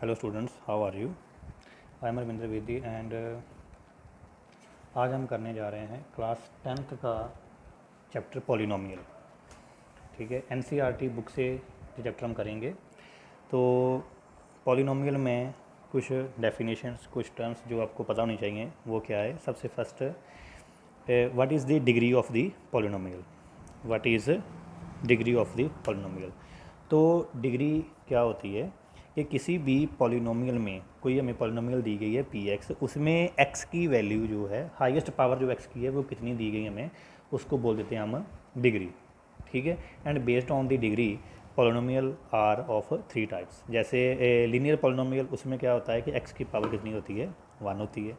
Hello students, how are you? I am Ravindra Vedi and आज हम करने जा रहे हैं क्लास 10th का चैप्टर पॉलिनोमियल। ठीक है, एनसीईआरटी बुक से ये चैप्टर हम करेंगे। तो पॉलिनोमियल में कुछ डेफिनेशंस, कुछ टर्म्स जो आपको पता होनी चाहिए वो क्या है। सबसे first, what is the degree of the polynomial? What is degree of the polynomial? तो डिग्री क्या होती है कि किसी भी पॉलिनोमियल में कोई हमें पॉलिनोमियल दी गई है पी एक्स, उसमें एक्स की वैल्यू जो है, हाईएस्ट पावर जो एक्स की है वो कितनी दी गई हमें, उसको बोल देते हैं हम डिग्री। ठीक है, and based on the degree polynomial are of 3 types. जैसे लीनियर पॉलिनोमियल, उसमें क्या होता है कि एक्स की पावर कितनी होती है, 1 होती है।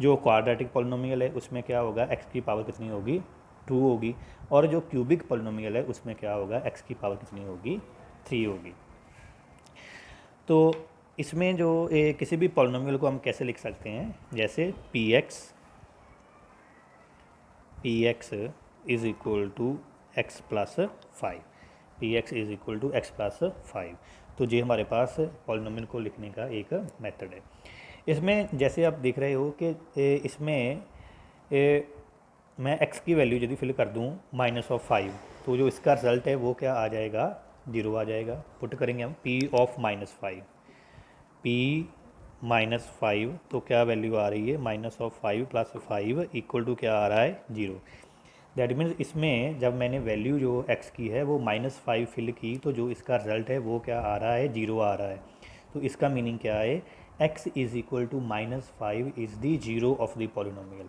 जो क्वाड्रेटिक पॉलिनोमियल है उसमें क्या होगा, एक्स की पावर कितनी होगी, 2 होगी। और जो क्यूबिक पॉलिनोमियल है उसमें क्या होगा, एक्स की पावर कितनी होगी, 3 होगी। तो इसमें जो किसी भी पॉलिनोमियल को हम कैसे लिख सकते हैं, जैसे P x is equal to x plus 5, P x is equal to x plus 5। तो ये हमारे पास पॉलिनोमियल को लिखने का एक मेथड है। इसमें जैसे आप देख रहे हो कि इसमें मैं x की वैल्यू यदि फिल कर दूं -5, तो जो इसका रिजल्ट है वो क्या आ जाएगा, 0 आ जाएगा। पुट करेंगे हम p ऑफ -5, p -5, तो क्या वैल्यू आ रही है, -5 + 5 इक्वल टू क्या आ रहा है, 0। दैट मीन्स इसमें जब मैंने वैल्यू जो x की है वो -5 फिल की, तो जो इसका रिजल्ट है वो क्या आ रहा है, 0 आ रहा है। तो इसका मीनिंग क्या है, x is equal to -5 is the zero of the polynomial.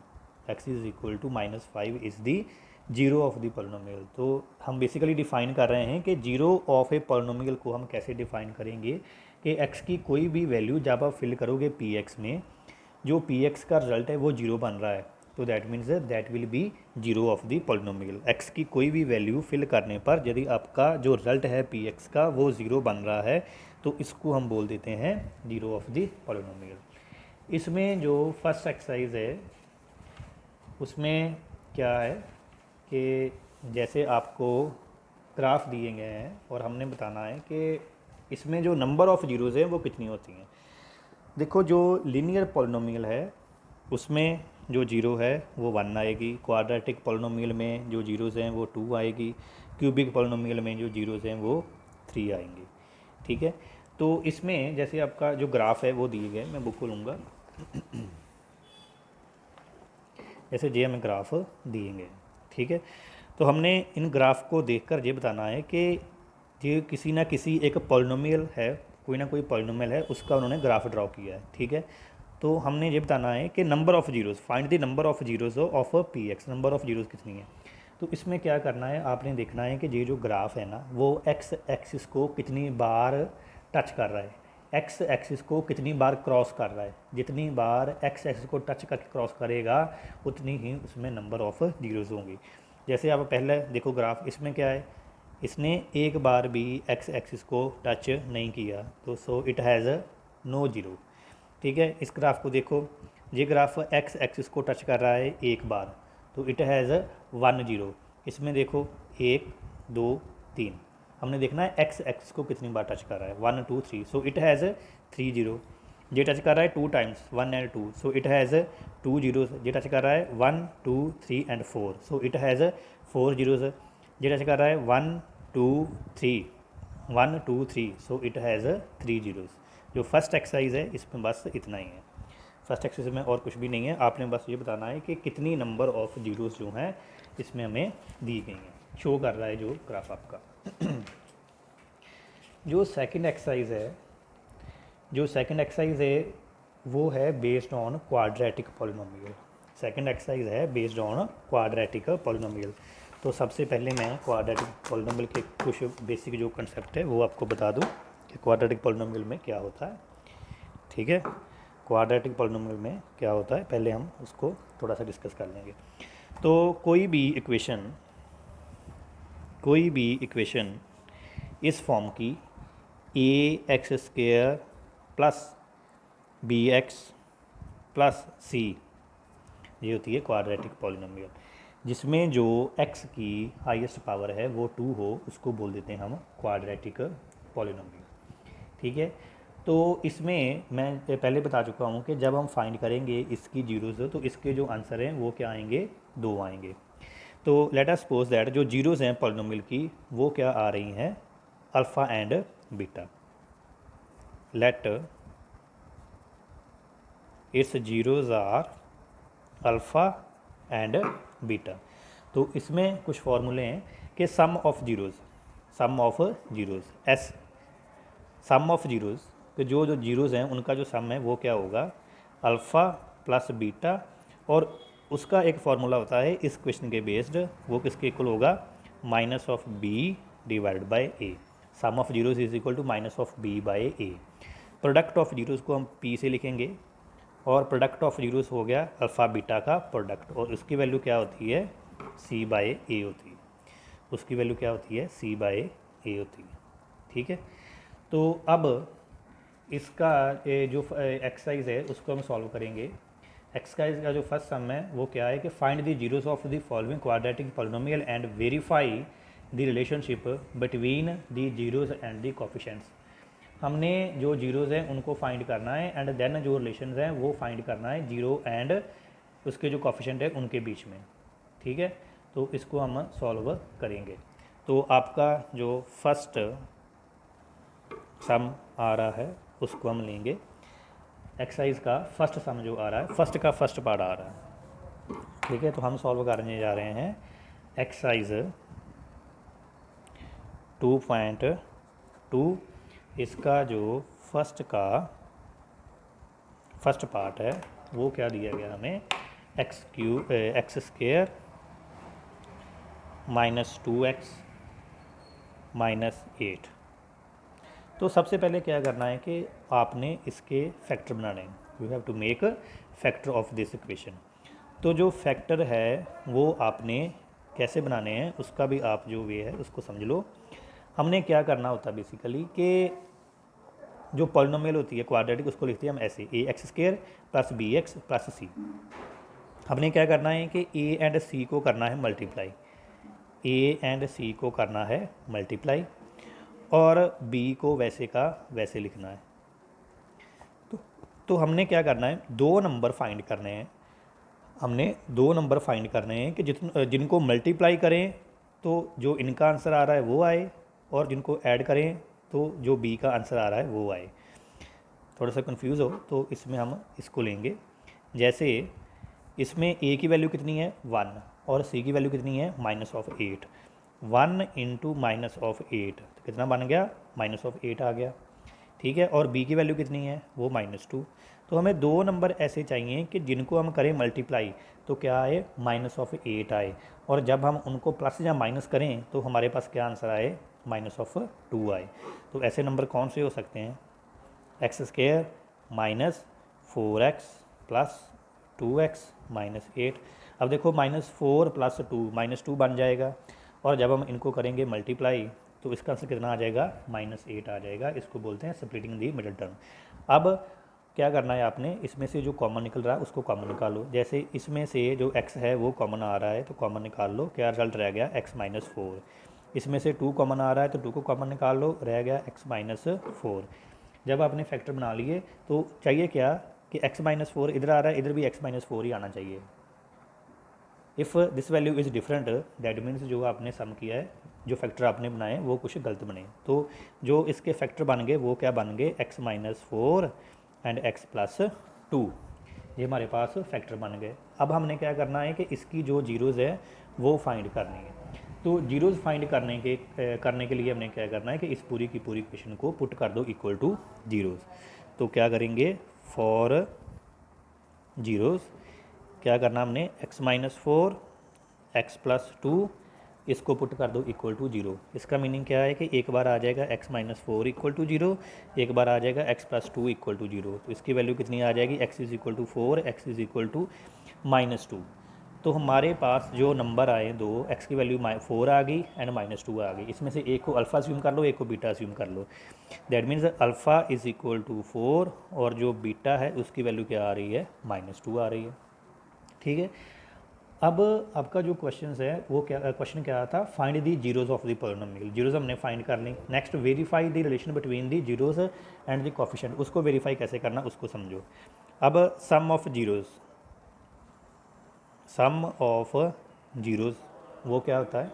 x is equal to -5 is the zero of the polynomial. तो हम बेसिकली डिफाइन कर रहे हैं कि जीरो ऑफ ए पॉलिनोमियल को हम कैसे डिफाइन करेंगे कि x की कोई भी वैल्यू जब आप फिल करोगे px में, जो px का रिजल्ट है वो 0 बन रहा है, तो that means that will be zero of the polynomial. x की कोई भी वैल्यू फिल करने पर यदि आपका जो रिजल्ट है px का वो 0 बन रहा है, तो इसको हम बोल देते हैं जीरो ऑफ द पॉलिनोमियल। इसमें जो फर्स्ट एक्सरसाइज है उसमें क्या है कि जैसे आपको ग्राफ दिए गए हैं और हमने बताना है कि इसमें जो नंबर ऑफ़ जीरोज़ हैं वो कितनी होती हैं। देखो, जो लीनियर पॉलिनोमियल है उसमें जो जीरो है वो 1 आएगी, क्वाड्रेटिक पॉलिनोमियल में जो जीरोज़ हैं वो 2 आएगी, क्यूबिक पॉलिनोमियल में जो जीरोज़ हैं वो 3 आएंगी। ठीक है, तो इसमें जैसे आपका जो ग्राफ है वो दिए गए, मैं बुक को लूँगा। जैसे जे हमें ग्राफ दिएंगे, ठीक है, तो हमने इन ग्राफ को देखकर ये बताना है कि ये किसी ना किसी एक पॉलिनोमियल है, कोई ना कोई पॉलिनोमियल है, उसका उन्होंने ग्राफ ड्रॉ किया है। ठीक है, तो हमने ये बताना है कि number of zeros, find the number of zeros of P x, number of zeros कितनी है। तो इसमें क्या करना है, आपने देखना है कि ये जो ग्राफ है ना वो एक्स एक्सिस को कितनी बार टच कर रहा है, एक्स एक्सिस को कितनी बार क्रॉस कर रहा है। जितनी बार एक्स एक्सिस को टच करके क्रॉस करेगा उतनी ही उसमें नंबर ऑफ़ जीरोज़ होंगी। जैसे आप पहले देखो ग्राफ, इसमें क्या है, इसने एक बार भी एक्स एक्सिस को टच नहीं किया, तो so it has no zero. ठीक है, इस ग्राफ को देखो, ये ग्राफ एक्स एक्सिस को टच कर रहा है एक बार, तो इट हैज़ 1 0। इसमें देखो 1 2 3, हमने देखना है एक्स एक्सिस को कितनी बार टच कर रहा है, 1 2 3, सो इट हैज़ 3 0। ये टच कर रहा है 2 times, 1 and 2, so it has 2 zeros. ये टच कर रहा है 1 2 3 and 4, so it has 4 zeros. ये टच कर रहा है 1 2 3, 1 2 3, सो इट हैज़ 3 जीरोज़। जो फर्स्ट एक्सरसाइज है इसमें बस इतना ही है, फर्स्ट एक्सरसाइज में और कुछ भी नहीं है। आपने बस ये बताना है कि कितनी नंबर ऑफ़ जीरोज़ जो हैं इसमें हमें दी गई हैं, शो कर रहा है जो ग्राफ आपका। जो सेकंड एक्सरसाइज है, जो सेकंड एक्सरसाइज है वो है based on quadratic polynomial. Second exercise है बेस्ड ऑन क्वाड्रेटिक पॉलिनोमियल। तो सबसे पहले मैं क्वाड्रेटिक पॉलिनोमियल के कुछ बेसिक जो कंसेप्ट है वो आपको बता दूं कि क्वाड्रेटिक पॉलिनोमियल में क्या होता है। ठीक है, क्वाड्रेटिक पॉलिनोमियल में क्या होता है पहले हम उसको थोड़ा सा डिस्कस कर लेंगे। तो कोई भी इक्वेशन इस फॉर्म की ax² plus bx plus c, ये होती है क्वाड्रेटिक पॉलिनोमियल। जिसमें जो x की हाईएस्ट पावर है वो 2 हो, उसको बोल देते हैं हम क्वाड्रेटिक पॉलिनोमियल। ठीक है, तो इसमें मैं पहले बता चुका हूँ कि जब हम फाइंड करेंगे इसकी जीरोज़ तो इसके जो आंसर हैं वो क्या आएंगे, 2 आएंगे। तो लेट अस सपोज दैट जो जीरोज़ हैं पॉलिनोमियल की वो क्या आ रही हैं, alpha and beta. Let its zeros are alpha and beta. तो इसमें कुछ फॉर्मूले हैं कि sum of zeros S, sum of zeros, तो जो जो जीरोज़ हैं उनका जो सम है वो क्या होगा, अल्फ़ा प्लस बीटा। और उसका एक फार्मूला होता है इस क्वेश्चन के बेस्ड, वो किसके इक्वल होगा, minus of B divide by A. Sum of zeros is equal to minus of B by A. Product of zeros को हम पी से लिखेंगे, और प्रोडक्ट ऑफ जीरोज़ हो गया अल्फ़ा बीटा का प्रोडक्ट, और उसकी वैल्यू क्या होती है, सी बाय ए होती है। उसकी वैल्यू क्या होती है, सी बाय ए होती है। ठीक है, तो अब इसका जो एक्सरसाइज है उसको हम सॉल्व करेंगे। एक्सरसाइज का जो फर्स्ट सम है वो क्या है कि find the zeros of the following quadratic polynomial and verify the relationship between the zeros and the coefficients. हमने जो जीरोज़ हैं उनको फाइंड करना है एंड देन जो रिलेशंस हैं वो फाइंड करना है जीरो एंड उसके जो कोफिशिएंट है उनके बीच में। ठीक है, तो इसको हम सॉल्व करेंगे। तो आपका जो फर्स्ट सम आ रहा है उसको हम लेंगे, एक्सरसाइज का फर्स्ट सम जो आ रहा है, फर्स्ट का फर्स्ट पार्ट आ रहा है। ठीक है, तो हम सॉल्व करने जा रहे हैं एक्सरसाइज 2.2। इसका जो फर्स्ट पार्ट है वो क्या दिया गया हमें, x square minus 2x minus 8। तो सबसे पहले क्या करना है कि आपने इसके फैक्टर बनाने हैं, you have to make factor of this equation. तो जो फैक्टर है वो आपने कैसे बनाने हैं उसका भी आप जो वे है उसको समझ लो। हमने क्या करना होता है बेसिकली कि जो पॉलिनोमियल होती है क्वाड्रेटिक उसको लिखते हैं हम ऐसे, a x square plus b x plus c. हमने क्या करना है कि ए एंड सी को करना है मल्टीप्लाई, ए एंड सी को करना है मल्टीप्लाई, और बी को वैसे का वैसे लिखना है। तो हमने क्या करना है, दो नंबर फाइंड करने हैं। हमने दो नंबर फाइंड करने हैं कि जिनको मल्टीप्लाई करें तो जो इनका आंसर आ रहा है वो आए, और जिनको ऐड करें तो जो बी का आंसर आ रहा है वो आए। थोड़ा सा कंफ्यूज हो तो इसमें हम इसको लेंगे, जैसे इसमें ए की वैल्यू कितनी है 1 और सी की वैल्यू कितनी है minus of 8। 1 into minus of 8 तो कितना बन गया, माइनस ऑफ 8 आ गया। ठीक है, और बी की वैल्यू कितनी है वो -2। तो हमें दो नंबर ऐसे चाहिए कि जिनको हम करें मल्टीप्लाई तो क्या आए, माइनस ऑफ 8 आए, और जब हम उनको प्लस या माइनस करें तो हमारे पास क्या आंसर आए, माइनस ऑफ 2 आए। तो ऐसे नंबर कौन से हो सकते हैं, x square minus 4x plus 2x minus 8। अब देखो -4 प्लस 2 -2 बन जाएगा, और जब हम इनको करेंगे मल्टीप्लाई तो इसका आंसर कितना आ जाएगा, -8 आ जाएगा। इसको बोलते हैं स्प्लिटिंग दी मिडिल टर्म। अब क्या करना है आपने, इसमें से जो कॉमन निकल रहा है उसको कॉमन निकालो। जैसे इसमें से जो x है वो कॉमन आ रहा है तो कॉमन निकाल लो, क्या रिजल्ट रह गया x-4। इसमें से 2 कॉमन आ रहा है तो 2 को कॉमन निकाल लो, रह गया x-4। जब आपने फैक्टर बना लिए तो चाहिए क्या कि x-4 इधर आ रहा है, इधर भी x-4 ही आना चाहिए। If this value is different that means जो आपने सम किया है, जो फैक्टर आपने बनाए वो कुछ गलत बने। तो जो इसके फैक्टर बन गए वो क्या बन गए, x-4 एंड x+2, ये हमारे पास फैक्टर बन गए। अब हमने क्या करना है कि इसकी जो जीरोज़ है वो फाइंड करनी है। तो जीरोज़ फाइंड करने के लिए हमने क्या करना है कि इस पूरी की पूरी इक्वेशन को पुट कर दो इक्वल टू जीरोज़। तो क्या करेंगे, फॉर जीरोज़ क्या करना हमने, x-4 x+2 इसको पुट कर दो इक्वल टू 0। इसका मीनिंग क्या है कि एक बार आ जाएगा x-4 इक्वल टू 0, एक बार आ जाएगा x+2 इक्वल टू 0। तो इसकी वैल्यू कितनी आ जाएगी, x is equal to 4, x is equal to -2। तो हमारे पास जो नंबर आए दो, x की वैल्यू 4 आ गई एंड -2 आ गई। इसमें से एक को अल्फ़ा अस्यूम कर लो, एक को बीटा अस्यूम कर लो। That means alpha is equal to 4 और जो बीटा है उसकी वैल्यू क्या आ रही है, -2 आ रही है। ठीक है, अब आपका जो क्वेश्चन है वो क्वेश्चन क्या था, find the zeros of the polynomial. Zeros हमने फाइंड कर ली। Next verify the relation between the zeros and the coefficient. उसको वेरीफाई कैसे करना उसको समझो। अब sum of zeros, sum of zeros वो क्या होता है,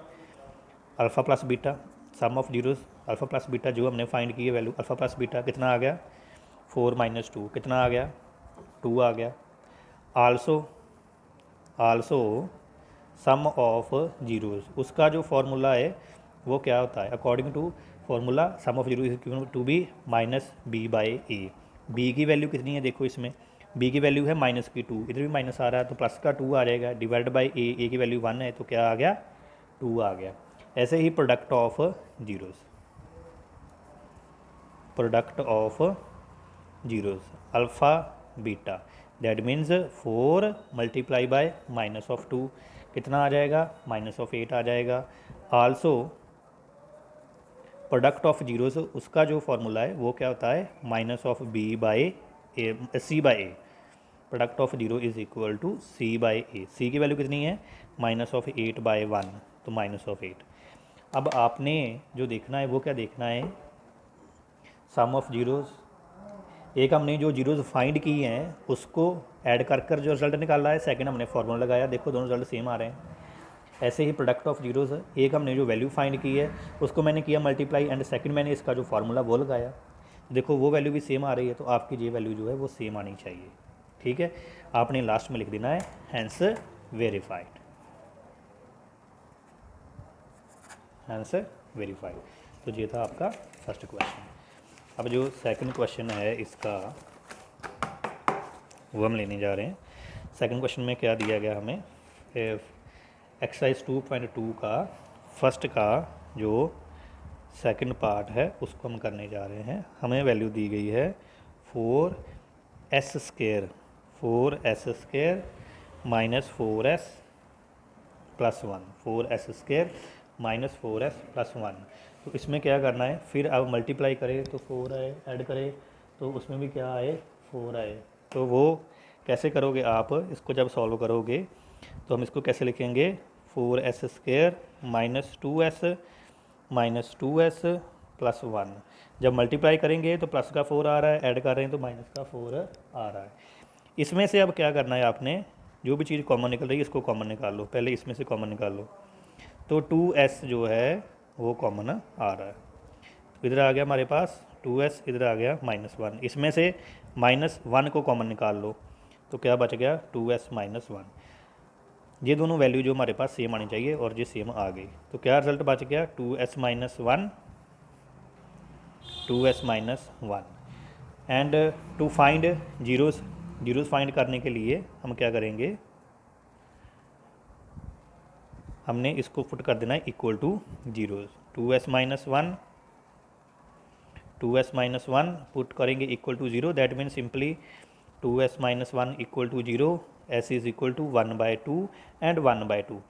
alpha plus beta. Sum of zeros alpha plus beta जो हमने फाइंड की है वैल्यू, अल्फ़ा प्लस बीटा कितना आ गया 4 - 2 कितना आ गया 2 आ गया। आल्सो सम ऑफ जीरोज, उसका जो फॉर्मूला है वो क्या होता है, according to formula sum of zero is equal to B minus B by A. B की वैल्यू कितनी है देखो, इसमें बी की वैल्यू है माइनस की 2, इधर भी माइनस आ रहा है तो प्लस का 2 आ जाएगा, डिवाइड बाई ए की वैल्यू 1 है तो क्या आ गया 2 आ गया। ऐसे ही product of zeros, product of zeros alpha beta that means 4 multiply by minus of 2 कितना आ जाएगा -8 आ जाएगा। आल्सो प्रोडक्ट ऑफ जीरोज उसका जो फॉर्मूला है वो क्या होता है minus of B by A, C by A. Product of zero is equal to C by A. C की वैल्यू कितनी है -8/1 तो -8। अब आपने जो देखना है वो क्या देखना है, सम ऑफ जीरोज। एक हमने जो जीरोज फाइंड की हैं उसको ऐड कर कर जो रिजल्ट निकाला है, सेकंड हमने फॉर्मूला लगाया, देखो दोनों रिजल्ट सेम आ रहे हैं। ऐसे ही प्रोडक्ट ऑफ जीरोज है, एक हमने जो वैल्यू फाइंड की है उसको मैंने किया मल्टीप्लाई एंड सेकंड मैंने इसका जो फार्मूला वो लगाया, देखो वो वैल्यू भी सेम आ रही है तो आपकी ये वैल्यू जो है वो सेम आनी चाहिए। ठीक है, आपने लास्ट में लिख देना है हैंस वेरीफाइड, हैंस वेरीफाइड। तो ये था आपका फर्स्ट क्वेश्चन। अब जो सेकंड क्वेश्चन है इसका वो हम लेने जा रहे हैं। सेकंड क्वेश्चन में क्या दिया गया हमें, एक्सरसाइज 2.2 का फर्स्ट का जो सेकंड पार्ट है उसको हम करने जा रहे हैं। हमें वैल्यू दी गई है 4s² -4s + 1, 4s² -4s + 1। तो इसमें क्या करना है, फिर अब मल्टीप्लाई करें तो 4 आए, ऐड करें तो उसमें भी क्या आए 4 आए। तो वो कैसे करोगे आप, इसको जब सॉल्व करोगे तो हम इसको कैसे लिखेंगे 4s² -2s + 1। जब मल्टीप्लाई करेंगे तो प्लस का 4 आ रहा है, ऐड कर रहे हैं तो माइनस का 4 आ रहा है। इसमें से अब क्या करना है आपने, जो भी चीज़ कॉमन निकल रही है इसको कॉमन निकाल लो, पहले इसमें से कॉमन निकाल लो। तो 2s जो है वो कॉमन आ रहा है, तो इधर आ गया हमारे पास 2s, इधर आ गया -1। इसमें से -1 को कॉमन निकाल लो तो क्या बच गया 2s -1। ये दोनों वैल्यू जो हमारे पास सेम आनी चाहिए और ये सेम आ गई, तो क्या रिजल्ट बच गया 2s -1, 2s -1। And to find zeros, zeros find करने के लिए हम क्या करेंगे, हमने इसको पुट कर देना है equal to zeros. 2s -1 put करेंगे equal to 0, that mean simply 2s -1 equal to 0, s is equal to 1/2 and 1/2।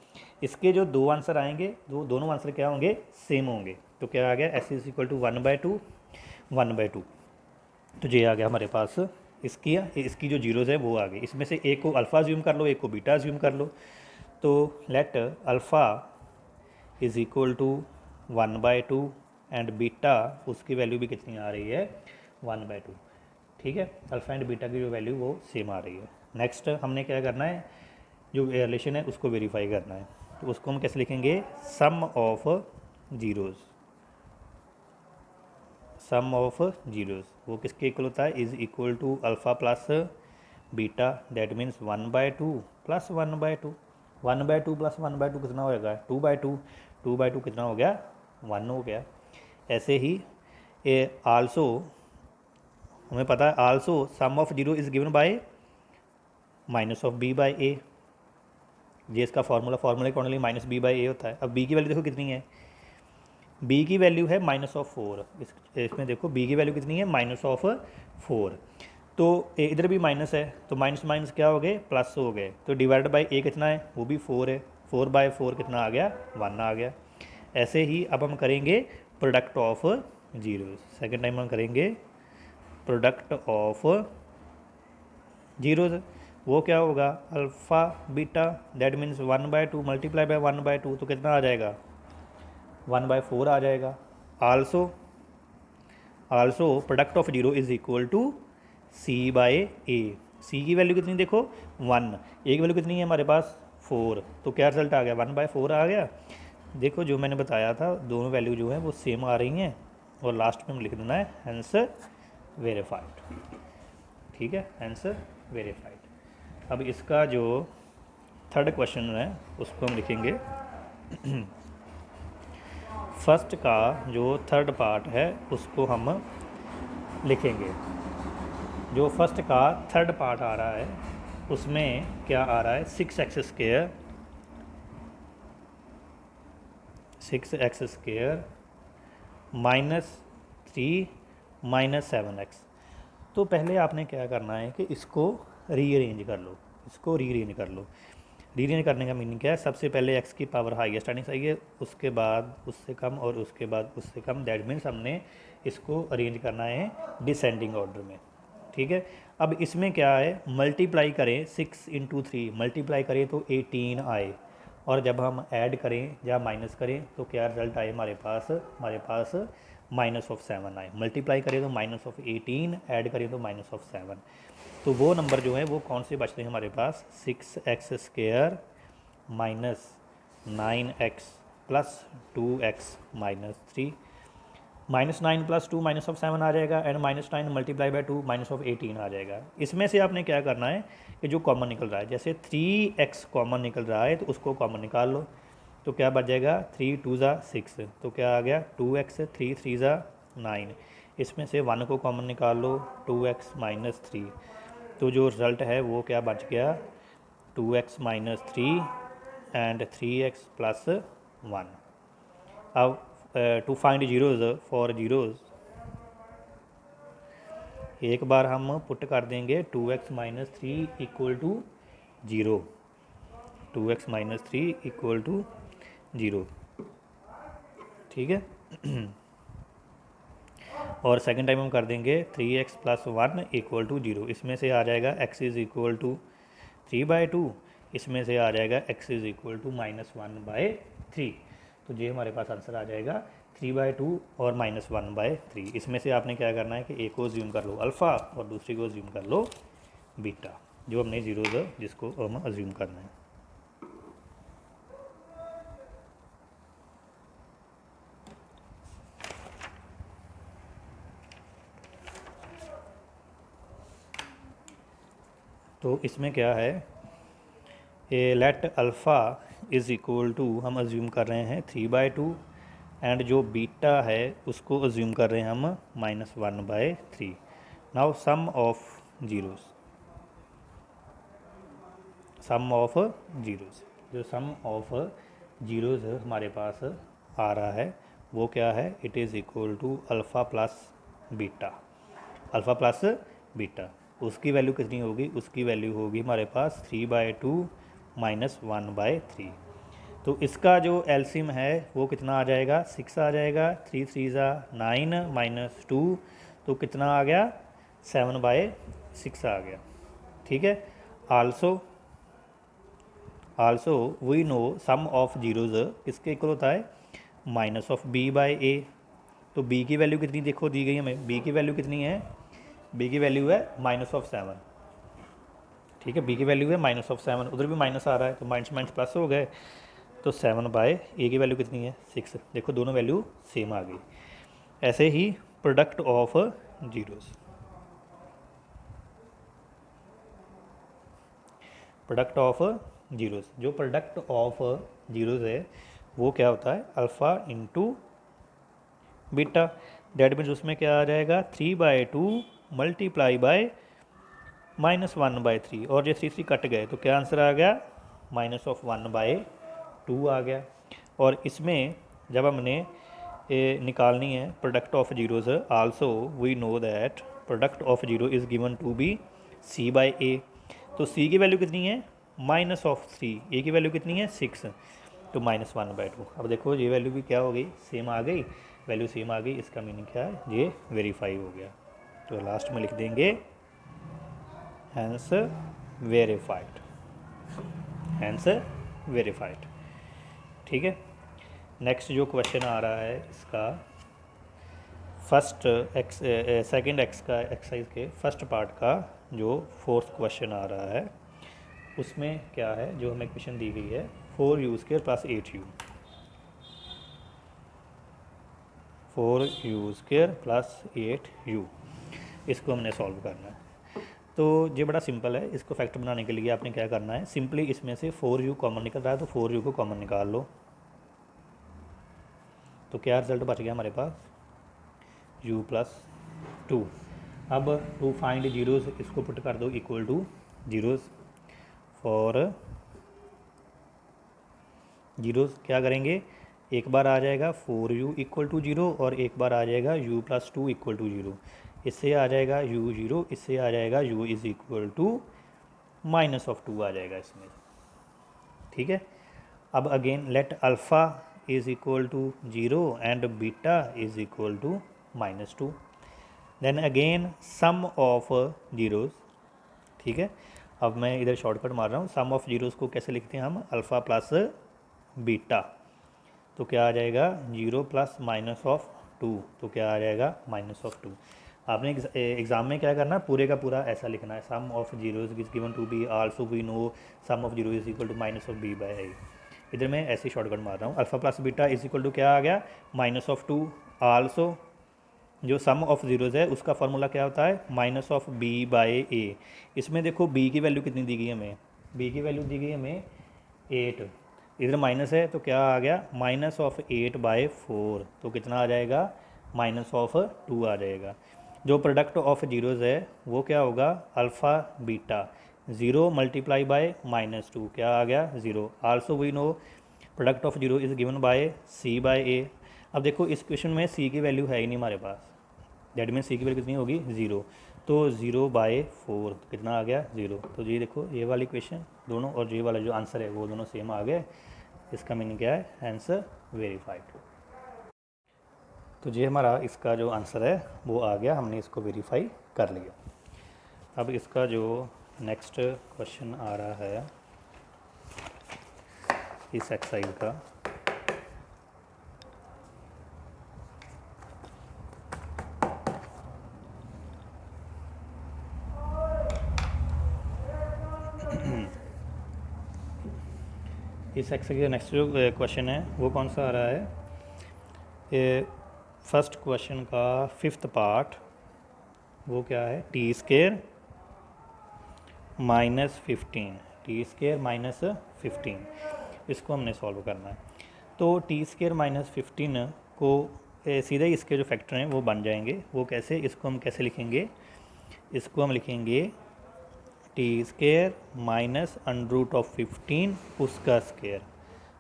इसके जो दो आंसर आएंगे, दोनों आंसर क्या होंगे सेम होंगे। तो क्या आ गया s इज़ इक्वल टू 1/2 1/2। तो ये आ गया हमारे पास इसकी जो जीरोज़ है वो आ गई। इसमें से एक को अल्फ़ा ज्यूम कर लो, एक को बीटा ज्यूम कर लो। तो let alpha is equal to 1/2 and beta उसकी वैल्यू भी कितनी आ रही है 1/2। ठीक है, अल्फ़ा एंड बीटा की जो वैल्यू वो सेम आ रही है। नेक्स्ट हमने क्या करना है, जो रिलेशन है उसको वेरीफाई करना है। तो उसको हम कैसे लिखेंगे, sum of zeros, sum of zeros वो किसके इक्वल होता है, is equal to alpha plus beta, that means 1/2 + 1/2। 1/2 + 1/2 कितना होगा 2/2, 2/2 कितना हो गया 1 हो गया। ऐसे ही आल्सो हमें पता है, also sum of zero is given by -b/a। ये इसका फार्मूला अकॉर्डिंगली -b/a होता है। अब b की वैल्यू देखो कितनी है, b की वैल्यू है -4। इसमें देखो b की वैल्यू कितनी है -4। तो इधर भी माइनस है तो माइनस माइनस क्या हो गए प्लस हो गए। तो डिवाइड बाई a कितना है वो भी 4 है, 4/4 कितना आ गया 1 आ गया। ऐसे ही अब हम करेंगे product of zeros. Second time हम करेंगे प्रोडक्ट ऑफ जीरोज़। वो क्या होगा alpha beta, that means 1/2 multiply by 1/2 तो कितना आ जाएगा 1/4 आ जाएगा। Also product of zero is equal to C by A. C की वैल्यू कितनी देखो 1, ए की वैल्यू कितनी है हमारे पास 4, तो क्या रिजल्ट आ गया 1/4 आ गया। देखो जो मैंने बताया था दोनों वैल्यू जो है वो सेम आ रही हैं और लास्ट में हम लिख देना है हेंस वेरीफाइड। ठीक है, हेंस वेरीफाइड। अब इसका जो थर्ड क्वेश्चन है उसको हम लिखेंगे। फर्स्ट का जो थर्ड पार्ट है उसको हम लिखेंगे। जो फर्स्ट का थर्ड पार्ट आ रहा है उसमें क्या आ रहा है 6x square, 6x square -3 -7x। तो पहले आपने क्या करना है कि इसको रीअरेंज कर लो, इसको रीअरेंज कर लो। रीअरेंज करने का मीनिंग क्या है, सबसे पहले x की पावर हाईएस्ट आनी चाहिए, उसके बाद उससे कम और उसके बाद उससे कम। दैट मीन्स हमने इसको अरेंज करना है डिसेंडिंग ऑर्डर में। ठीक है, अब इसमें क्या है मल्टीप्लाई करें 6 × 3 मल्टीप्लाई करें तो 18 आए, और जब हम ऐड करें या माइनस करें तो क्या रिजल्ट आए हमारे पास -7 आए। मल्टीप्लाई करें तो -18, ऐड करें तो -7। तो वो नंबर जो है वो कौन से बचते हैं हमारे पास 6x स्क्वायर -9x + 2x -3, -9 + 2 -7 आ जाएगा, एंड -9 मल्टीप्लाई बाय 2 -18 आ जाएगा। इसमें से आपने क्या करना है कि जो कॉमन निकल रहा है, जैसे 3x कॉमन निकल रहा है तो उसको कॉमन निकाल लो, तो क्या बच जाएगा 3 2 ज़ा 6, तो क्या आ गया 2x, 3 3 ज़ा 9। इसमें से 1 को कॉमन निकाल लो 2x -3, तो जो रिज़ल्ट है वो क्या बच गया 2x -3 एंड 3x + 1। अब to find zeros for zeros एक बार हम पुट कर देंगे 2x -3 = 0, 2x -3 = 0। ठीक है, और सेकंड टाइम हम कर देंगे 3x + 1 = 0। इसमें से आ जाएगा x = 3/2, इसमें से आ जाएगा x = -1/3। तो ये हमारे पास आंसर आ जाएगा 3/2 और -1/3। इसमें से आपने क्या करना है कि एक को ज्यूम कर लो अल्फ़ा और दूसरी को ज्यूम कर लो बीटा, जो हमने जीरोज़ जिसको हम अज्यूम करना है। तो इसमें क्या है लेट अल्फ़ा = हम अज्यूम कर रहे हैं 3/2, एंड जो बीटा है उसको अज्यूम कर रहे हैं हम -1/3। Now sum of zeros, sum of zeros, जो सम ऑफ जीरोज़ हमारे पास आ रहा है वो क्या है, it is equal to alpha plus beta, alpha plus beta. उसकी वैल्यू कितनी होगी, उसकी वैल्यू होगी हमारे पास 3/2 -1/3। तो इसका जो एलसीएम है वो कितना आ जाएगा 6 आ जाएगा, 3 3 ज़ा 9 -2, तो कितना आ गया 7/6 आ गया। ठीक है, also we know sum of zeros किसके इक्वल होता है -b/a। तो b की वैल्यू कितनी देखो दी गई हमें, b की वैल्यू कितनी है, b की वैल्यू है -7। ठीक है, b की वैल्यू है -7, उधर भी माइनस आ रहा है तो माइनस माइनस प्लस हो गए, तो 7/a की वैल्यू कितनी है 6। देखो दोनों वैल्यू सेम आ गई। ऐसे ही product of zeros, product of zeros, जो प्रोडक्ट ऑफ जीरोज़ है वो क्या होता है अल्फ़ा × बीटा। दैट मीन्स उसमें क्या आ जाएगा 3/2 मल्टीप्लाई बाय -1/3, और ये 3 कट गए तो क्या आंसर आ गया -1/2 आ गया। और इसमें जब हमने निकालनी है product of zeros, also we know that product of zero is given to B c/a। तो c की वैल्यू कितनी है -3, a की वैल्यू कितनी है 6, तो -1/2। अब देखो ये वैल्यू भी क्या हो गई सेम आ गई, वैल्यू सेम आ गई, इसका मीनिंग क्या है ये वेरीफाई हो गया। तो लास्ट में लिख देंगे हेंस वेरीफाइड, आंसर वेरीफाइड। ठीक है, नेक्स्ट जो क्वेश्चन आ रहा है इसका सेकंड एक्स का एक्सरसाइज के फर्स्ट पार्ट का जो फोर्थ क्वेश्चन आ रहा है, उसमें क्या है, जो हमें क्वेश्चन दी गई है 4u² plus 8u, 4u² plus 8u, इसको हमने सॉल्व करना है। तो ये बड़ा सिंपल है, इसको फैक्टर बनाने के लिए आपने क्या करना है, सिंपली इसमें से 4u कॉमन निकल रहा है तो 4u को कॉमन निकाल लो, तो क्या रिजल्ट बच गया हमारे पास, u प्लस 2। अब टू फाइंड जीरोज़, इसको पुट कर दो equal two zeros, for zeros क्या करेंगे, एक बार आ जाएगा 4u इक्वल टू 0 और एक बार आ जाएगा u प्लस 2 इक्वल टू 0, इससे आ जाएगा u 0, इससे आ जाएगा u is equal to minus of 2 आ जाएगा इसमें। ठीक है, अब again let alpha is equal to 0 and beta is equal to -2, then again sum of zeros. ठीक है, अब मैं इधर शॉर्टकट मार रहा हूँ, सम ऑफ जीरोज़ को कैसे लिखते हैं हम, अल्फ़ा प्लस बीटा, तो क्या आ जाएगा 0 प्लस माइनस ऑफ 2, तो क्या आ जाएगा -2। आपने एग्ज़ाम में क्या करना है, पूरे का पूरा ऐसा लिखना है, sum of zeros is given to be, also we know sum of zero is equal to minus of B by a. इधर मैं ऐसे शॉर्टकट मार रहा हूँ, alpha plus beta is equal to क्या आ गया -2, आल्सो जो सम ऑफ जीरोज़ है उसका फार्मूला क्या होता है, माइनस ऑफ बी बाय ए। इसमें देखो बी की वैल्यू कितनी दी गई हमें, बी की वैल्यू दी गई हमें 8, इधर माइनस है तो क्या आ गया -8/4, तो कितना आ जाएगा -2 आ जाएगा। जो प्रोडक्ट ऑफ जीरोज़ है वो क्या होगा, अल्फ़ा बीटा, 0 मल्टीप्लाई बाय -2 क्या आ गया 0। Also we know product of zero is given by c by a. अब देखो इस क्वेश्चन में सी की वैल्यू है ही नहीं हमारे पास, दैट मीन सी की वैल्यू कितनी होगी 0, तो 0/4 तो कितना आ गया 0। तो ये देखो ये वाली क्वेश्चन दोनों और ये वाला जो आंसर है वो दोनों सेम आ गए, इसका मीनिंग क्या है, आंसर वेरीफाइड। तो ये हमारा इसका जो आंसर है वो आ गया, हमने इसको वेरीफाई कर लिया। अब इसका जो नेक्स्ट क्वेश्चन आ रहा है इस एक्सरसाइज का, इस एक्सरसाइज का नेक्स्ट जो क्वेश्चन है वो कौन सा आ रहा है, ये फर्स्ट क्वेश्चन का फिफ्थ पार्ट, वो क्या है, t² -15, t² -15, इसको हमने सॉल्व करना है। तो t² -15 को सीधे इसके जो फैक्टर हैं वो बन जाएंगे, वो कैसे, इसको हम कैसे लिखेंगे, इसको हम लिखेंगे t² -√15 उसका स्क्वायर।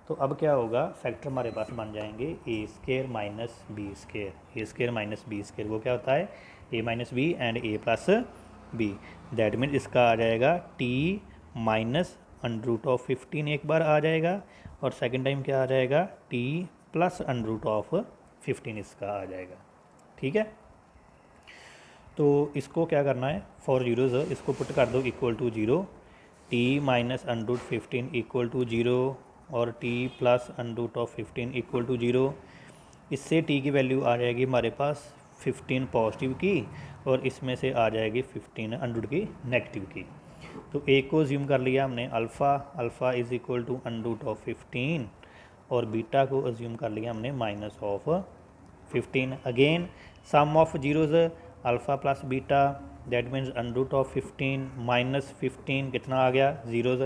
तो अब क्या होगा, फैक्टर हमारे पास बन जाएंगे a² - b², वो क्या होता है a - b and a + b, that mean इसका आ जाएगा t -√15 एक बार आ जाएगा और सेकंड टाइम क्या आ जाएगा t +√15 इसका आ जाएगा। ठीक है, तो इसको क्या करना है, फॉर जीरोज़ इसको पुट कर दो equal to 0, t -√15 equal to 0 और t +√15 इक्वल टू 0। इससे t की वैल्यू आ जाएगी हमारे पास 15 पॉजिटिव की और इसमें से आ जाएगी 15 100 की नेगेटिव की। तो एक को ज्यूम कर लिया हमने अल्फ़ा इज़ इक्वल टू √15 और बीटा को अज्यूम कर लिया हमने -15। Again sum of zeros alpha plus beta, that means √15 -15 कितना आ गया zeros.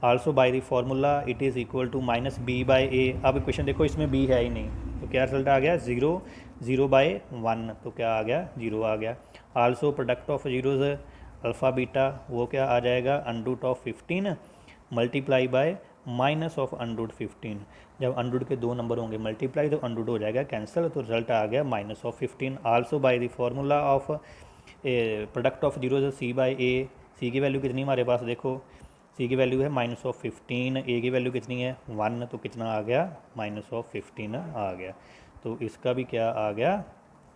Also by the formula it is equal to -b/a। अब क्वेश्चन देखो इसमें b है ही नहीं, तो क्या रिजल्ट आ गया 0/1, तो क्या आ गया 0 आ गया। Also product of zeros alpha beta वो क्या आ जाएगा √15 मल्टीप्लाई बाय -√15। जब 100 के दो नंबर होंगे मल्टीप्लाई तो 100 हो जाएगा कैंसिल, तो रिजल्ट आ गया -15। Also by the formula of product of zeros c/a, सी की वैल्यू कितनी हमारे पास देखो, सी की वैल्यू है -15, ए की वैल्यू कितनी है 1, तो कितना आ गया -15 आ गया। तो इसका भी क्या आ गया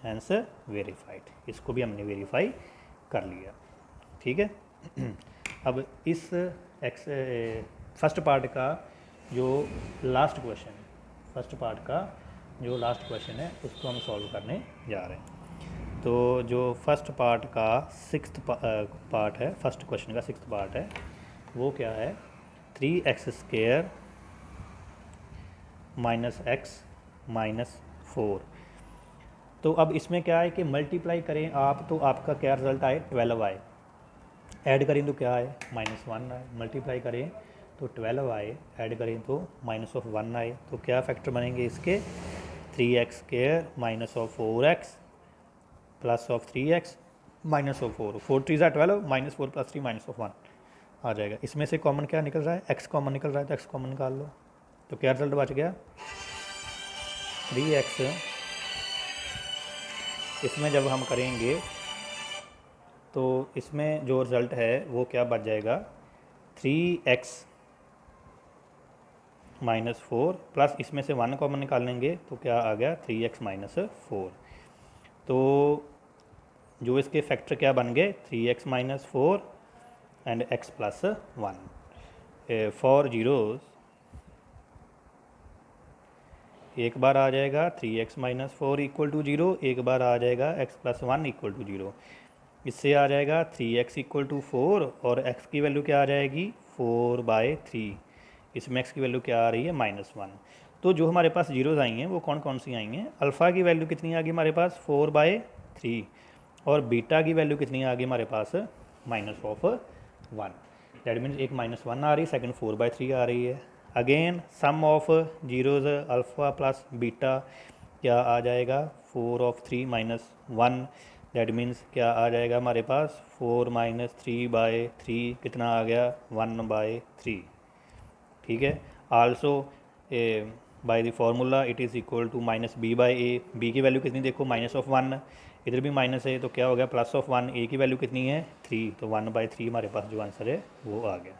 आंसर वेरीफाइड, इसको भी हमने वेरीफाई कर लिया। ठीक है, अब इस एक्स फर्स्ट पार्ट का जो लास्ट क्वेश्चन है, फर्स्ट पार्ट का जो लास्ट क्वेश्चन है उसको हम सॉल्व करने जा रहे हैं। तो जो फर्स्ट पार्ट का सिक्स्थ पार्ट है, फर्स्ट क्वेश्चन का सिक्स्थ पार्ट है, वो क्या है, 3x² माइनस एक्स माइनस 4। तो अब इसमें क्या है कि मल्टीप्लाई करें आप तो आपका क्या रिजल्ट आए, 12 आए। ऐड करें तो क्या आए, -1 आए। मल्टीप्लाई करें तो 12 आए, ऐड करें तो -1 आए। तो क्या फैक्टर बनेंगे इसके, 3x² minus of 4x plus of 3x minus of 4, 4 3 12, -4 + 3 -1 आ जाएगा। इसमें से कॉमन क्या निकल रहा है, x कॉमन निकल रहा है, तो x कॉमन निकाल लो। तो क्या रिजल्ट बच गया, 3x। इसमें जब हम करेंगे तो इसमें जो रिज़ल्ट है वो क्या बच जाएगा, 3x माइनस 4 प्लस इसमें से 1 कॉमन निकाल लेंगे तो क्या आ गया, 3x माइनस 4। तो जो इसके फैक्टर क्या बन गए, 3x minus 4 and x plus 1। For zeros एक बार आ जाएगा 3x माइनस 4 इक्वल टू 0, एक बार आ जाएगा x प्लस 1 इक्वल टू 0। इससे आ जाएगा 3x इक्वल टू 4 और x की वैल्यू क्या आ जाएगी, 4/3। इसमें x की वैल्यू क्या आ रही है, -1। तो जो हमारे पास जीरोज़ आई हैं वो कौन कौन सी आई हैं, अल्फ़ा की वैल्यू कितनी आ गई हमारे पास, 4/3, और बीटा की वैल्यू कितनी आ गई हमारे पास, -1। दैट मीन्स एक -1 आ रही, सेकंड 4/3 आ रही है। Again sum of zeros alpha plus beta क्या आ जाएगा, 4/3 -1। दैट मीन्स क्या आ जाएगा हमारे पास, 4 - 3/3 कितना आ गया, 1/3। ठीक है। Also by the formula it is equal to -b/a। b की वैल्यू कितनी देखो, -1, इधर भी माइनस है तो क्या हो गया, +1। a की वैल्यू कितनी है, 3, तो 1/3 हमारे पास जो आंसर है वो आ गया।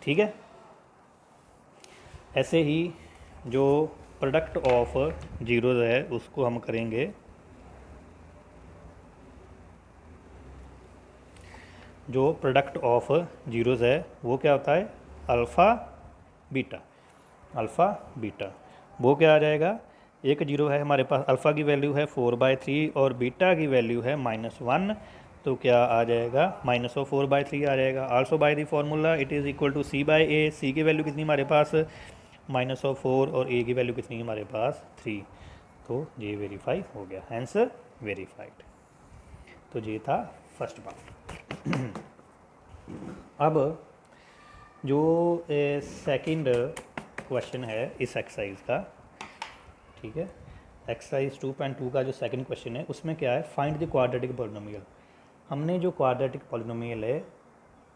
ठीक है। ऐसे ही जो प्रोडक्ट ऑफ जीरोज़ है उसको हम करेंगे, जो प्रोडक्ट ऑफ जीरोज़ है वो क्या होता है, अल्फ़ा बीटा। अल्फ़ा बीटा वो क्या आ जाएगा, एक जीरो है हमारे पास, अल्फ़ा की वैल्यू है 4/3 और बीटा की वैल्यू है -1, तो क्या आ जाएगा, -4/3 आ जाएगा। Also by the formula it is equal to c/a। c की वैल्यू कितनी हमारे पास, -4 और a की वैल्यू कितनी है हमारे पास, 3। तो ये वेरीफाई हो गया, हैंस वेरीफाइड। तो ये था फर्स्ट पार्ट। अब जो सेकंड क्वेश्चन है इस एक्सरसाइज का, ठीक है, एक्सरसाइज 2.2 का जो सेकंड क्वेश्चन है उसमें क्या है, फाइंड द क्वाड्रेटिक पॉलिनोमियल। हमने जो क्वाड्रेटिक पॉलिनोमियल है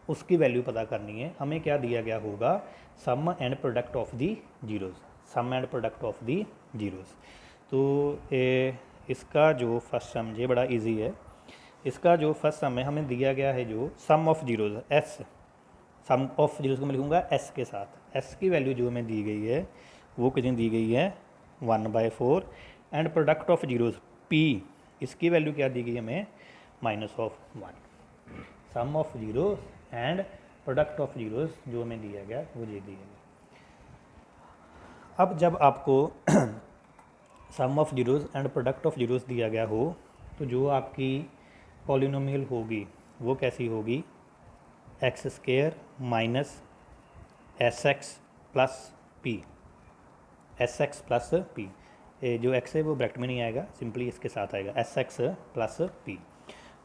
उसकी वैल्यू पता करनी है। हमें क्या दिया गया होगा, sum and product of the zeros, sum and product of the zeros. तो इसका जो फर्स्ट सम ये बड़ा इजी है। इसका जो फर्स्ट सम है हमें दिया गया है जो sum of zeros, S, sum of zeros को मैं लिखूँगा एस के साथ। एस की वैल्यू जो हमें दी गई है वो कितनी दी गई है, 1/4 and product of zeros p, इसकी वैल्यू क्या दी गई हमें, -1। Sum of zeros and product of zeros जो हमें दिया गया वो ये दिया गया। अब जब आपको sum of zeros and product of zeros दिया गया हो तो जो आपकी पॉलिनोमियल होगी वो कैसी होगी, x² minus sx plus p, sx plus p। जो x है वो ब्रैकेट में नहीं आएगा, सिंपली इसके साथ आएगा sx प्लस p।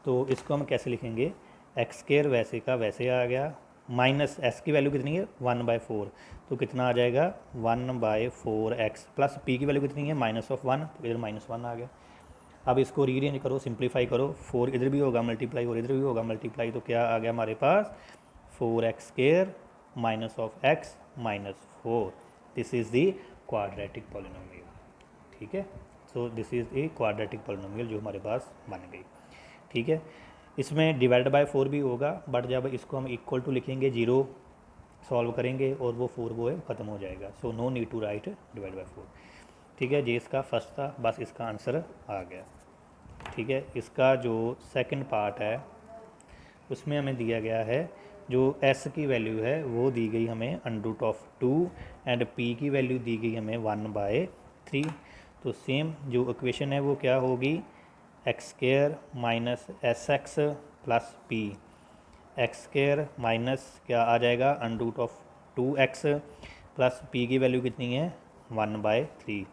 तो इसको हम कैसे लिखेंगे, x² वैसे का वैसे आ गया, माइनस s की वैल्यू कितनी है, 1/4, तो कितना आ जाएगा, 1/4x प्लस p की वैल्यू कितनी है, -1, तो इधर -1 आ गया। अब इसको रीअरेंज करो, सिंप्लीफाई करो, 4 इधर भी होगा मल्टीप्लाई और इधर भी होगा मल्टीप्लाई, तो क्या आ गया हमारे पास, 4x² -x -4। This is the quadratic polynomial. ठीक है। So this is a quadratic polynomial जो हमारे पास बन गई। ठीक है। इसमें डिवाइड बाय 4 भी होगा, बट जब इसको हम इक्वल टू लिखेंगे, 0 सॉल्व करेंगे और वो 4 वो है ख़त्म हो जाएगा। So no need to write divide by 4। ठीक है, ये इसका फर्स्ट था, बस इसका आंसर आ गया। ठीक है। इसका जो सेकंड पार्ट है उसमें हमें दिया गया है जो s की वैल्यू है वो दी गई हमें √2 एंड p की वैल्यू दी गई हमें 1/3। तो सेम जो इक्वेशन है वो क्या होगी, x² minus SX plus p, x² minus क्या आ जाएगा √2x प्लस p की वैल्यू कितनी है 1/3।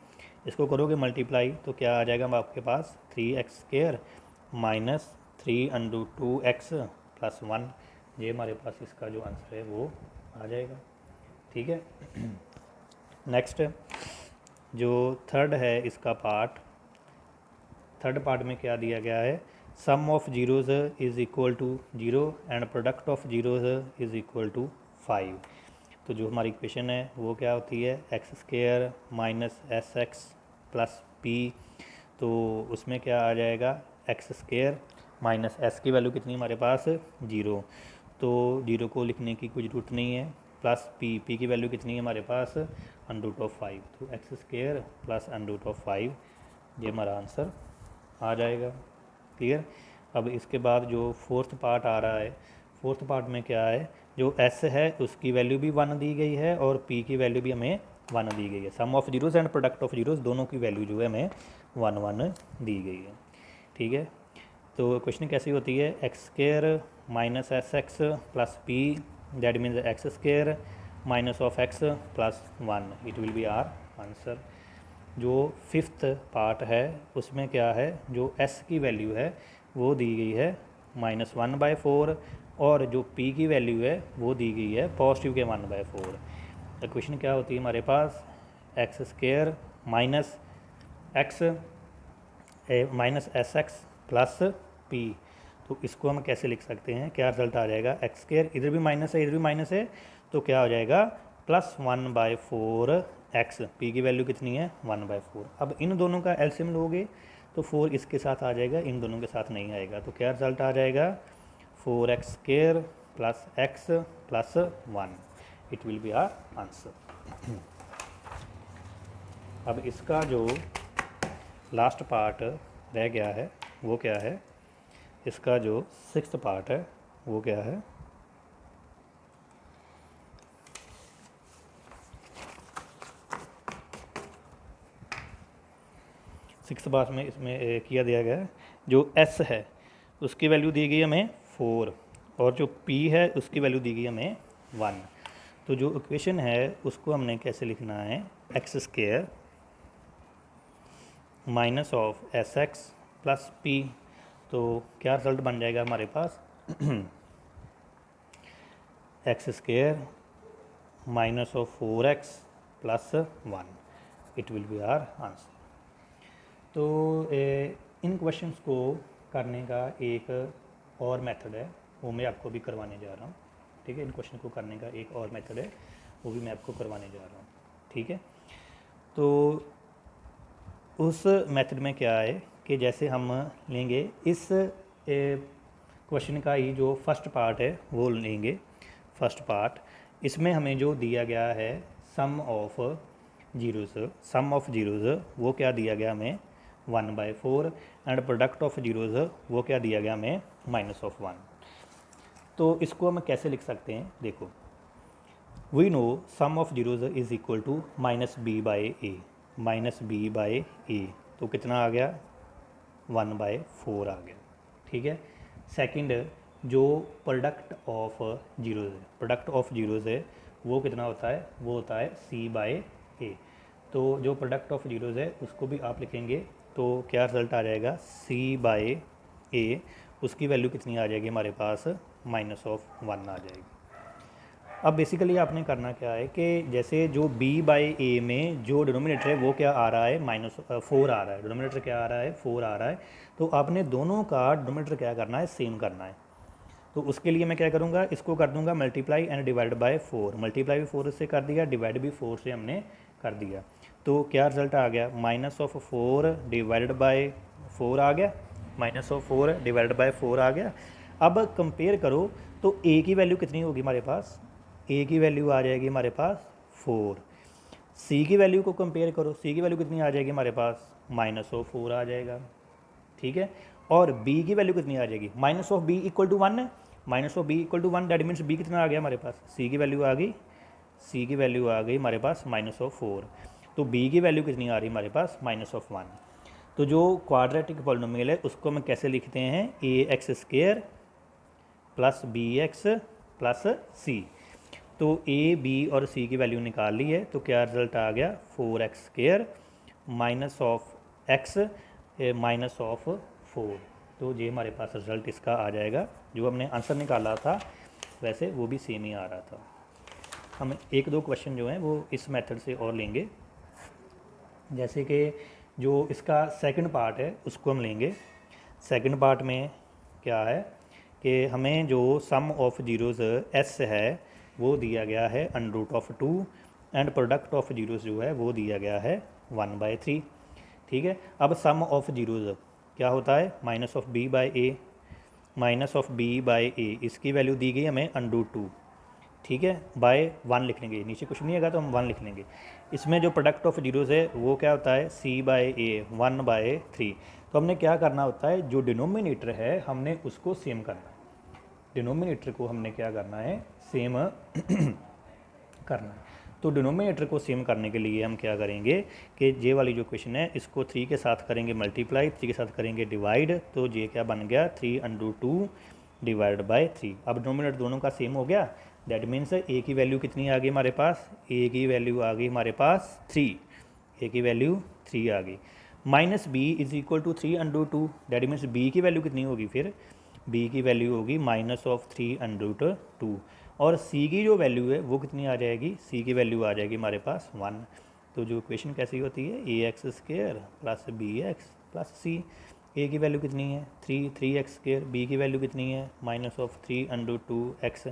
इसको करोगे मल्टीप्लाई तो क्या आ जाएगा आपके पास 3x² माइनस 3√2x प्लस 1। ये हमारे पास इसका जो आंसर है वो आ जाएगा। ठीक है। नेक्स्ट जो थर्ड है इसका पार्ट, थर्ड पार्ट में क्या दिया गया है, sum of zeros is equal to 0 and product of zeros is equal to 5। तो जो हमारी इक्वेशन है वो क्या होती है, x² minus SX plus p। तो उसमें क्या आ जाएगा, x² माइनस s की वैल्यू कितनी हमारे पास 0, तो 0 को लिखने की कुछ ज़रूरत नहीं है, प्लस p की वैल्यू कितनी है हमारे पास √5। तो x² प्लस √5 ये हमारा आंसर आ जाएगा। क्लियर। अब इसके बाद जो फोर्थ पार्ट आ रहा है, फोर्थ पार्ट में क्या है, जो s है उसकी वैल्यू भी 1 दी गई है और p की वैल्यू भी हमें 1 दी गई है। Sum of zeros and product of zeros दोनों की वैल्यू जो है हमें 1 दी गई है। ठीक है। तो क्वेश्चन कैसी होती है, x² minus SX plus p that means x² minus of x plus 1, it will be our answer. जो फिफ्थ पार्ट है उसमें क्या है, जो s की वैल्यू है वो दी गई है -1/4 और जो p की वैल्यू है वो दी गई है पॉजिटिव के 1/4। तो क्वेश्चन क्या होती है हमारे पास, x² minus x minus SX plus p। तो इसको हम कैसे लिख सकते हैं, क्या रिजल्ट आ जाएगा, x², इधर भी माइनस है इधर भी माइनस है, तो क्या हो जाएगा +1/4x, p की वैल्यू कितनी है 1/4। अब इन दोनों का एलसीएम लोगे तो 4 इसके साथ आ जाएगा, इन दोनों के साथ नहीं आएगा, तो क्या रिजल्ट आ जाएगा 4x² plus x plus 1, it will be our answer. अब इसका जो लास्ट पार्ट रह गया है वो क्या है, इसका जो सिक्स्थ पार्ट है वो क्या है, सिक्स्थ पार्ट में इसमें किया दिया गया है, जो s है उसकी वैल्यू दी गई हमें 4 और जो p है उसकी वैल्यू दी गई हमें 1। तो जो इक्वेशन है उसको हमने कैसे लिखना है, x² minus of SX plus p। तो क्या रिजल्ट बन जाएगा हमारे पास x² minus of 4x plus 1, it will be our answer. तो इन क्वेश्चंस को करने का एक और मेथड है वो मैं आपको भी करवाने जा रहा हूँ। ठीक है, इन क्वेश्चन को करने का एक और मेथड है वो भी मैं आपको करवाने जा रहा हूँ। ठीक है, तो उस मेथड में क्या है कि जैसे हम लेंगे इस क्वेश्चन का ही जो फर्स्ट पार्ट है वो लेंगे, फर्स्ट पार्ट, इसमें हमें जो दिया गया है सम ऑफ जीरोज़ वो क्या दिया गया हमें 1/4 एंड प्रोडक्ट ऑफ जीरोज़ वो क्या दिया गया हमें -1। तो इसको हम कैसे लिख सकते हैं, देखो, we know sum of zeros is equal to -b/a, -b/a, तो कितना आ गया 1/4 आ गया। ठीक है। सेकंड, जो प्रोडक्ट ऑफ जीरोज़ है वो कितना होता है, वो होता है c/a। तो जो प्रोडक्ट ऑफ जीरोज़ है उसको भी आप लिखेंगे तो क्या रिजल्ट आ जाएगा c/a, उसकी वैल्यू कितनी आ जाएगी हमारे पास -1 आ जाएगी। अब बेसिकली आपने करना क्या है कि जैसे जो b/a में जो डिनोमिनेटर है वो क्या आ रहा है -4 आ रहा है, डिनोमिनेटर क्या आ रहा है 4 आ रहा है, तो आपने दोनों का डिनोमिनेटर क्या करना है, सेम करना है। तो उसके लिए मैं क्या करूँगा, इसको कर दूंगा multiply and divide by 4, multiply भी 4 से कर दिया, डिवाइड भी 4 से हमने कर दिया, तो क्या रिजल्ट आ गया -4 डिवाइडेड बाय 4 आ गया, -4 डिवाइडेड बाय 4 आ गया। अब कंपेयर करो तो a की वैल्यू कितनी होगी हमारे पास, a की वैल्यू आ जाएगी हमारे पास 4। c की वैल्यू को कंपेयर करो, c की वैल्यू कितनी आ जाएगी हमारे पास -4 आ जाएगा। ठीक है, और b की वैल्यू कितनी आ जाएगी, -b = 1, minus of B equal to 1, that means B कितना आ गया हमारे पास, सी की वैल्यू आ गई, सी की वैल्यू आ गई हमारे पास -4, तो बी की वैल्यू कितनी आ रही है हमारे पास -1। तो जो क्वाड्रेटिक पॉलिनोमियल है उसको हम कैसे लिखते हैं, ax² प्लस bx प्लस सी। तो a b और c की वैल्यू निकाल ली है, तो क्या रिजल्ट आ गया 4x² minus of x minus of 4। तो ये हमारे पास रिजल्ट इसका आ जाएगा, जो हमने आंसर निकाला था वैसे वो भी सेम ही आ रहा था। हम एक दो क्वेश्चन जो हैं वो इस मेथड से और लेंगे, जैसे कि जो इसका सेकंड पार्ट है उसको हम लेंगे। सेकंड पार्ट में क्या है कि हमें जो सम ऑफ जीरोज़ एस है वो दिया गया है √2 एंड प्रोडक्ट ऑफ जीरोज़ जो है वो दिया गया है 1/3। ठीक है, अब सम ऑफ जीरोज़ क्या होता है, minus of B by a, minus of B by a, इसकी वैल्यू दी गई हमें √2। ठीक है, बाय 1 लिख लेंगे, नीचे कुछ नहीं आएगा तो हम 1 लिख लेंगे। इसमें जो प्रोडक्ट ऑफ जीरोज़ है वो क्या होता है, सी बाई ए 1/3। तो हमने क्या करना होता है, जो डिनोमिनेटर है हमने उसको सेम करना है, डिनोमिनेटर को हमने क्या करना है, सेम करना है। तो डिनोमिनेटर को सेम करने के लिए हम क्या करेंगे कि जे वाली जो क्वेश्चन है इसको 3 के साथ करेंगे मल्टीप्लाई, 3 के साथ करेंगे डिवाइड, तो ये क्या बन गया 3/2 डिवाइड बाई 3। अब डिनोमिनेटर दोनों का सेम हो गया, दैट मीन्स ए की वैल्यू कितनी आ गई हमारे पास, ए की वैल्यू आ गई हमारे पास 3, ए की वैल्यू 3 आ गई, minus B is equal to 3/2, that means B की वैल्यू कितनी होगी, फिर बी की वैल्यू होगी -3/2, और सी की जो वैल्यू है वो कितनी आ जाएगी, सी की वैल्यू आ जाएगी हमारे पास 1। तो जो इक्वेशन कैसी होती है, ax² प्लस bx प्लस सी। ए की वैल्यू कितनी है 3x², बी की वैल्यू कितनी है -3/2x,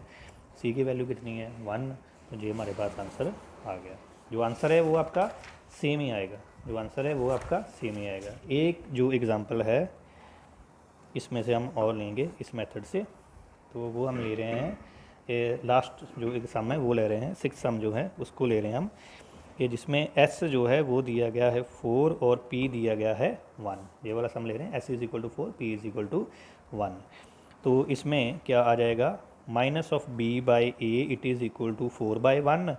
सी की वैल्यू कितनी है 1। तो ये हमारे पास आंसर आ गया। जो आंसर है वो आपका सेम ही आएगा, जो आंसर है वो आपका सेम ही आएगा। एक जो एग्ज़ाम्पल है इसमें से हम और लेंगे इस मेथड से, तो वो हम ले रहे हैं लास्ट जो एक सम है वो ले रहे हैं, 6th सम जो है उसको ले रहे हैं हम, कि जिसमें s जो है वो दिया गया है 4 और p दिया गया है 1। ये वाला सम ले रहे हैं, s is equal to 4, p is equal to 1। तो इसमें क्या आ जाएगा, minus of b by A it is equal to 4/1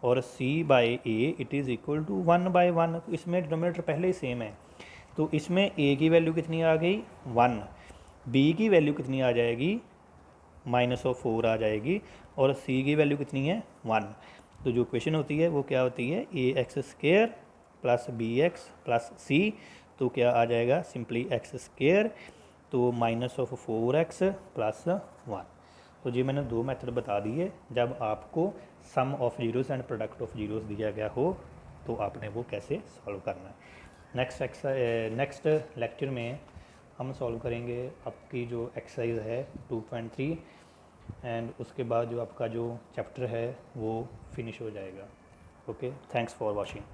और c by A it is equal to 1/1। तो इसमें डिनोमिनेटर पहले ही सेम है, तो इसमें a की वैल्यू कितनी आ गई 1, b की वैल्यू कितनी आ जाएगी -4 आ जाएगी, और c की वैल्यू कितनी है 1। तो जो क्वेश्चन होती है वो क्या होती है, ax² plus bx plus c। तो क्या आ जाएगा, सिंपली x², तो -4x प्लस 1। तो जी मैंने दो मेथड बता दिए, जब आपको sum of zeros and product of zeros दिया गया हो तो आपने वो कैसे सॉल्व करना है। नेक्स्ट लेक्चर में हम सॉल्व करेंगे आपकी जो एक्सरसाइज है 2.3, एंड उसके बाद जो आपका जो चैप्टर है वो फिनिश हो जाएगा। Okay, thanks for watching.